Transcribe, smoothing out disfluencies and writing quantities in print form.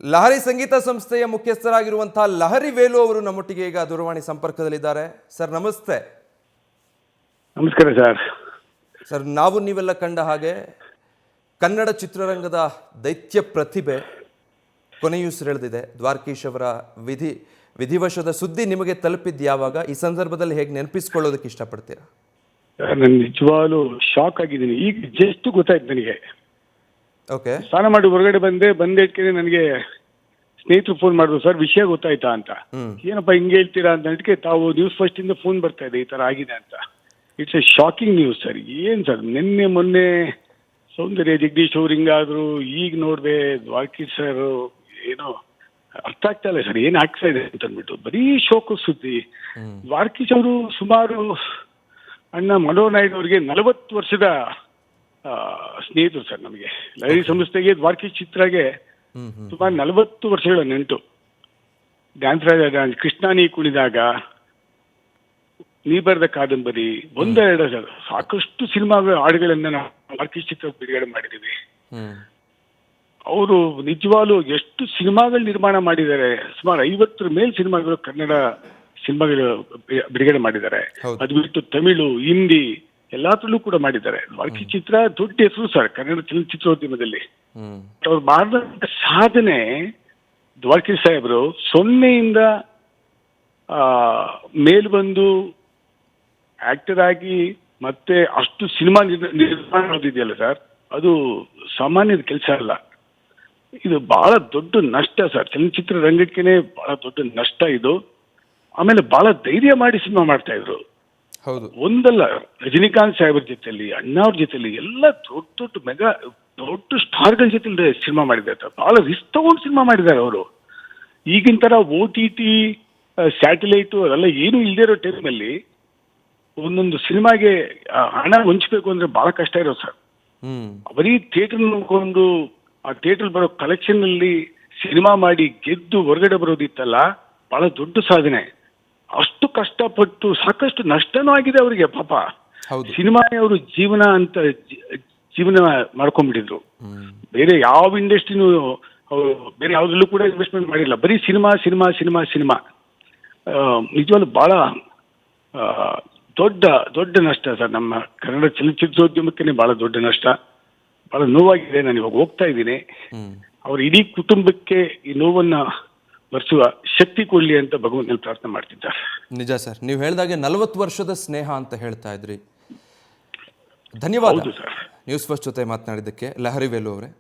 ಲಹರಿ ಸಂಗೀತ ಸಂಸ್ಥೆಯ ಮುಖ್ಯಸ್ಥರಾಗಿರುವಂತಹ ಲಹರಿ ವೇಲು ಅವರು ನಮ್ಮೊಟ್ಟಿಗೆ ಈಗ ದೂರವಾಣಿ ಸಂಪರ್ಕದಲ್ಲಿದ್ದಾರೆ. ಸರ್ ನಮಸ್ತೆ. ನಮಸ್ಕಾರ ಸರ್. ಸರ್, ನಾವು ನೀವೆಲ್ಲ ಕಂಡ ಹಾಗೆ ಕನ್ನಡ ಚಿತ್ರರಂಗದ ದೈತ್ಯ ಪ್ರತಿಭೆ ಕೊನೆಯುಸಿರೆಳೆದಿದೆ. ದ್ವಾರಕೀಶ್ ಅವರ ವಿಧಿವಶದ ಸುದ್ದಿ ನಿಮಗೆ ತಲುಪಿದ್ದು ಯಾವಾಗ? ಈ ಸಂದರ್ಭದಲ್ಲಿ ಹೇಗೆ ನೆನಪಿಸ್ಕೊಳ್ಳೋದಕ್ಕೆ ಇಷ್ಟಪಡ್ತೀರಾ? ನಾನು ನಿಜವಾಗ್ಲೂ ಶಾಕ್ ಆಗಿದ್ದೀನಿ. ಈಗ ಜಸ್ಟ್ ಗೊತ್ತಾಯ್ತು ನನಗೆ. ಓಕೆ. ಸ್ನಾನ ಮಾಡಿ ಹೊರಗಡೆ ಬಂದೇಟ್ಕೆ ನನಗೆ ಸ್ನೇಹಿತರು ಫೋನ್ ಮಾಡಿದ್ರು, ಸರ್ ವಿಷಯ ಗೊತ್ತಾಯ್ತಾ ಅಂತ. ಏನಪ್ಪ ಹಿಂಗೆ ಹೇಳ್ತೀರಾ ಅಂತ ಹೇಳಿಕೆ ತಾವು ನ್ಯೂಸ್ ಫಸ್ಟ್ ಇಂದ ಫೋನ್ ಬರ್ತಾ ಇದೆ ಈ ತರ ಆಗಿದೆ ಅಂತ. It's A shocking news sir. ಏನ್ ಸರ್, ನಿನ್ನೆ ಮೊನ್ನೆ ಸೌಂದರ್ಯ ಜಗದೀಶ್ ಅವ್ರು ಹಿಂಗಾದ್ರು, ಈಗ ನೋಡಿದೆ ದ್ವಾರಕೀಶ್ ಸರ್ ಏನೋ ಅರ್ಥ ಆಗ್ತಾ ಇಲ್ಲ ಸರ್, ಏನ್ ಆಗ್ತಾ ಇದೆ ಅಂತ ಅಂದ್ಬಿಟ್ಟು ಬರೀ ಶೋಕ ಸುದ್ದಿ. ದ್ವಾರಕೀಶ್ ಅವರು ಸುಮಾರು ಅಣ್ಣ ಮನೋಹರ್ ನಾಯ್ಡು ಅವರಿಗೆ 40 ವರ್ಷದ ಸ್ನೇಹಿತರು ಸರ್. ನಮಗೆ ಲಹರಿ ಸಂಸ್ಥೆಗೆ ದ್ವಾರಕೀಶ್ ಚಿತ್ರಗೆ ಸುಮಾರು 40 ವರ್ಷಗಳ ನೆಂಟು. ಡ್ಯಾನ್ಸ್ ರಾಜ ಕೃಷ್ಣ ನೀ ಕುಣಿದಾಗ, ನೀ ಬರೆದ ಕಾದಂಬರಿ, ಒಂದೆರಡು ಸರ್ ಸಾಕಷ್ಟು ಸಿನಿಮಾ ಹಾಡುಗಳನ್ನ ನಾವು ದ್ವಾರಕೀಶ್ ಚಿತ್ರ ಬಿಡುಗಡೆ ಮಾಡಿದ್ದೀವಿ. ಅವರು ನಿಜವಾಗ್ಲೂ ಎಷ್ಟು ಸಿನಿಮಾಗಳು ನಿರ್ಮಾಣ ಮಾಡಿದ್ದಾರೆ, ಸುಮಾರು 50 ಮೇಲೆ ಸಿನಿಮಾಗಳು ಕನ್ನಡ ಸಿನಿಮಾಗಳು ಬಿಡುಗಡೆ ಮಾಡಿದ್ದಾರೆ. ಅದು ಬಿಟ್ಟು ತಮಿಳು, ಹಿಂದಿ ಎಲ್ಲಾತ್ರಲ್ಲೂ ಕೂಡ ಮಾಡಿದ್ದಾರೆ. ದ್ವಾರಕೀಶ್ ಚಿತ್ರ ದೊಡ್ಡ ಹೆಸರು ಸರ್ ಕನ್ನಡ ಚಲನಚಿತ್ರೋದ್ಯಮದಲ್ಲಿ. ಅವ್ರು ಮಾಡಿದಂತ ಸಾಧನೆ, ದ್ವಾರಕೀಶ್ ಸಾಹೇಬರು 0ಇಂದ ಮೇಲ್ ಬಂದು ಆಕ್ಟರ್ ಆಗಿ ಮತ್ತೆ ಅಷ್ಟು ಸಿನಿಮಾ ನಿರ್ಮಾಣ ಮಾಡೋದಿದೆಯಲ್ಲ ಸರ್, ಅದು ಸಾಮಾನ್ಯದ ಕೆಲಸ ಅಲ್ಲ. ಇದು ಬಹಳ ದೊಡ್ಡ ನಷ್ಟ ಸರ್, ಚಲನಚಿತ್ರ ರಂಗಕ್ಕೇನೆ ಬಹಳ ದೊಡ್ಡ ನಷ್ಟ ಇದು. ಆಮೇಲೆ ಬಹಳ ಧೈರ್ಯ ಮಾಡಿ ಸಿನಿಮಾ ಮಾಡ್ತಾ ಇದ್ರು. ಹೌದು, ಒಂದಲ್ಲ, ರಜನಿಕಾಂತ್ ಸಾಹೇಬ್ರ ಜೊತೆಲಿ, ಅಣ್ಣವ್ರ ಜೊತೆಲಿ ಎಲ್ಲ ದೊಡ್ಡ ಸ್ಟಾರ್ಗಳ ಜೊತೆ ಸಿನಿಮಾ ಮಾಡಿದ್ದಾರೆ. ಬಹಳ ರಿಸ್ಕ್ ತಗೊಂಡು ಸಿನಿಮಾ ಮಾಡಿದ್ದಾರೆ ಅವರು. ಈಗಿನ ತರ OTT ಸ್ಯಾಟಲೈಟು ಅದೆಲ್ಲ ಏನು ಇಲ್ಲದೆ ಇರೋ ಟೈಮ್ನಲ್ಲಿ ಒಂದೊಂದು ಸಿನಿಮಾಗೆ ಹಣ ಹೊಂಚಬೇಕು ಅಂದ್ರೆ ಬಹಳ ಕಷ್ಟ ಇರೋ ಸರ್. ಬರೀ ಥಿಯೇಟರ್ ನೋಡ್ಕೊಂಡು ಆ ಥಿಯೇಟರ್ ಬರೋ ಕಲೆಕ್ಷನ್ ಅಲ್ಲಿ ಸಿನಿಮಾ ಮಾಡಿ ಗೆದ್ದು ಹೊರಗಡೆ ಬರೋದಿತ್ತಲ್ಲ, ಬಹಳ ದೊಡ್ಡ ಸಾಧನೆ. ಅಷ್ಟು ಕಷ್ಟಪಟ್ಟು ಸಾಕಷ್ಟು ನಷ್ಟನೂ ಆಗಿದೆ ಅವರಿಗೆ ಪಾಪ. ಸಿನಿಮಾ ಅವರು ಜೀವನ ಅಂತ ಜೀವನ ಮಾಡ್ಕೊಂಡ್ಬಿಟ್ಟಿದ್ರು. ಬೇರೆ ಯಾವ ಇಂಡಸ್ಟ್ರಿನೂ ಬೇರೆ ಯಾವ್ದ್ರಲ್ಲೂ ಕೂಡ ಇನ್ವೆಸ್ಟ್ಮೆಂಟ್ ಮಾಡಿಲ್ಲ, ಬರೀ ಸಿನಿಮಾ ಸಿನಿಮಾ ಸಿನಿಮಾ ಸಿನಿಮಾ. ನಿಜವಾಗ್ಲೂ ಬಹಳ ದೊಡ್ಡ ನಷ್ಟ ಸರ್. ನಮ್ಮ ಕನ್ನಡ ಚಲನಚಿತ್ರೋದ್ಯಮಕ್ಕೆ ಬಹಳ ದೊಡ್ಡ ನಷ್ಟ, ಬಹಳ ನೋವಾಗಿದೆ. ನಾನು ಇವಾಗ ಹೋಗ್ತಾ ಇದ್ದೀನಿ. ಅವ್ರ ಇಡೀ ಕುಟುಂಬಕ್ಕೆ ಈ ನೋವನ್ನ ಭರಿಸುವ ಶಕ್ತಿ ಕೊಡ್ಲಿ ಅಂತ ಭಗವಂತನಲ್ಲಿ ಪ್ರಾರ್ಥನೆ ಮಾಡ್ತಿದ್ದಾರೆ. ನಿಜ ಸರ್, ನೀವು ಹೇಳಿದಾಗೆ 40 ವರ್ಷದ ಸ್ನೇಹ ಅಂತ ಹೇಳ್ತಾ ಇದ್ರಿ. ಧನ್ಯವಾದ ಸರ್, ನ್ಯೂಸ್ ಫಸ್ಟ್ ಜೊತೆ ಮಾತನಾಡಿದ್ದಕ್ಕೆ ಲಹರಿ ವೇಲು ಅವರೇ.